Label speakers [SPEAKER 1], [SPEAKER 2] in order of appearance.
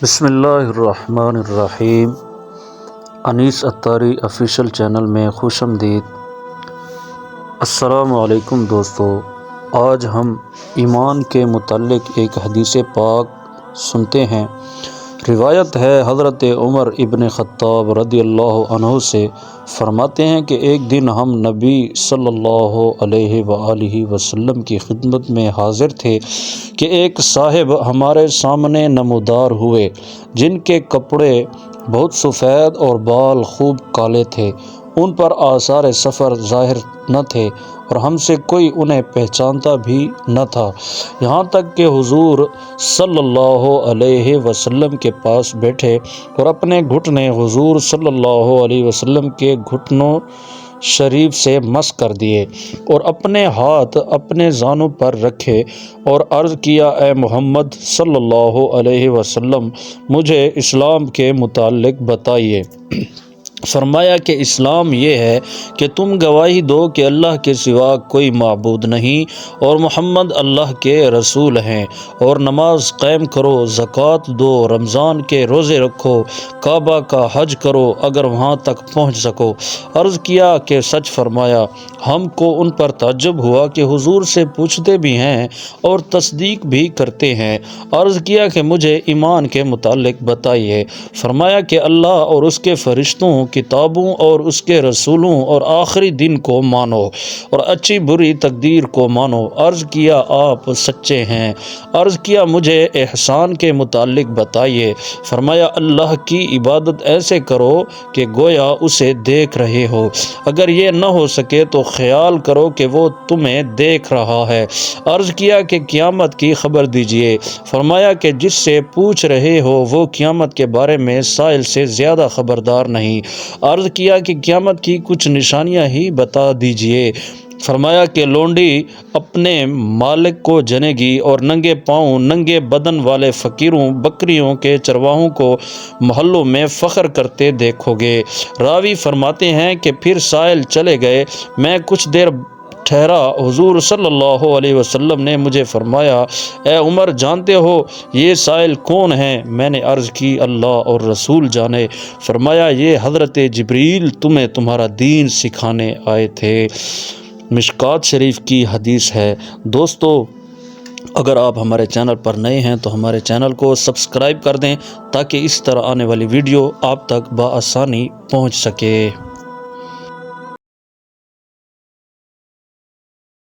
[SPEAKER 1] بسم اللہ الرحمن الرحیم۔ انیس اتاری آفیشیل چینل میں خوش آمدید۔ السلام علیکم دوستو، آج ہم ایمان کے متعلق ایک حدیث پاک سنتے ہیں۔ روایت ہے حضرت عمر ابن خطاب رضی اللہ عنہ سے، فرماتے ہیں کہ ایک دن ہم نبی صلی اللہ علیہ وآلہ وسلم کی خدمت میں حاضر تھے کہ ایک صاحب ہمارے سامنے نمودار ہوئے جن کے کپڑے بہت سفید اور بال خوب کالے تھے، ان پر آثار سفر ظاہر نہ تھے اور ہم سے کوئی انہیں پہچانتا بھی نہ تھا، یہاں تک کہ حضور صلی اللہ علیہ وسلم کے پاس بیٹھے اور اپنے گھٹنے حضور صلی اللہ علیہ وسلم کے گھٹنوں شریف سے مس کر دیے اور اپنے ہاتھ اپنے زانوں پر رکھے اور عرض کیا، اے محمد صلی اللہ علیہ وسلم، مجھے اسلام کے متعلق بتائیے۔ فرمایا کہ اسلام یہ ہے کہ تم گواہی دو کہ اللہ کے سوا کوئی معبود نہیں اور محمد اللہ کے رسول ہیں، اور نماز قائم کرو، زکوٰۃ دو، رمضان کے روزے رکھو، کعبہ کا حج کرو اگر وہاں تک پہنچ سکو۔ عرض کیا کہ سچ فرمایا۔ ہم کو ان پر تعجب ہوا کہ حضور سے پوچھتے بھی ہیں اور تصدیق بھی کرتے ہیں۔ عرض کیا کہ مجھے ایمان کے متعلق بتائیے۔ فرمایا کہ اللہ اور اس کے فرشتوں، کتابوں اور اس کے رسولوں اور آخری دن کو مانو اور اچھی بری تقدیر کو مانو۔ عرض کیا آپ سچے ہیں۔ عرض کیا مجھے احسان کے متعلق بتائیے۔ فرمایا اللہ کی عبادت ایسے کرو کہ گویا اسے دیکھ رہے ہو، اگر یہ نہ ہو سکے تو خیال کرو کہ وہ تمہیں دیکھ رہا ہے۔ عرض کیا کہ قیامت کی خبر دیجیے۔ فرمایا کہ جس سے پوچھ رہے ہو وہ قیامت کے بارے میں سائل سے زیادہ خبردار نہیں۔ عرض کیا کہ قیامت کی کچھ نشانیاں ہی بتا دیجیے۔ فرمایا کہ لونڈی اپنے مالک کو جنے گی اور ننگے پاؤں ننگے بدن والے فقیروں بکریوں کے چرواہوں کو محلوں میں فخر کرتے دیکھو گے۔ راوی فرماتے ہیں کہ پھر سائل چلے گئے، میں کچھ دیر ٹھہرا، حضور صلی اللہ علیہ وسلم نے مجھے فرمایا، اے عمر جانتے ہو یہ سائل کون ہیں؟ میں نے عرض کی اللہ اور رسول جانے۔ فرمایا یہ حضرت جبریل تمہیں تمہارا دین سکھانے آئے تھے۔ مشکوٰۃ شریف کی حدیث ہے۔ دوستو، اگر آپ ہمارے چینل پر نئے ہیں تو ہمارے چینل کو سبسکرائب کر دیں تاکہ اس طرح آنے والی ویڈیو آپ تک بآسانی پہنچ سکے۔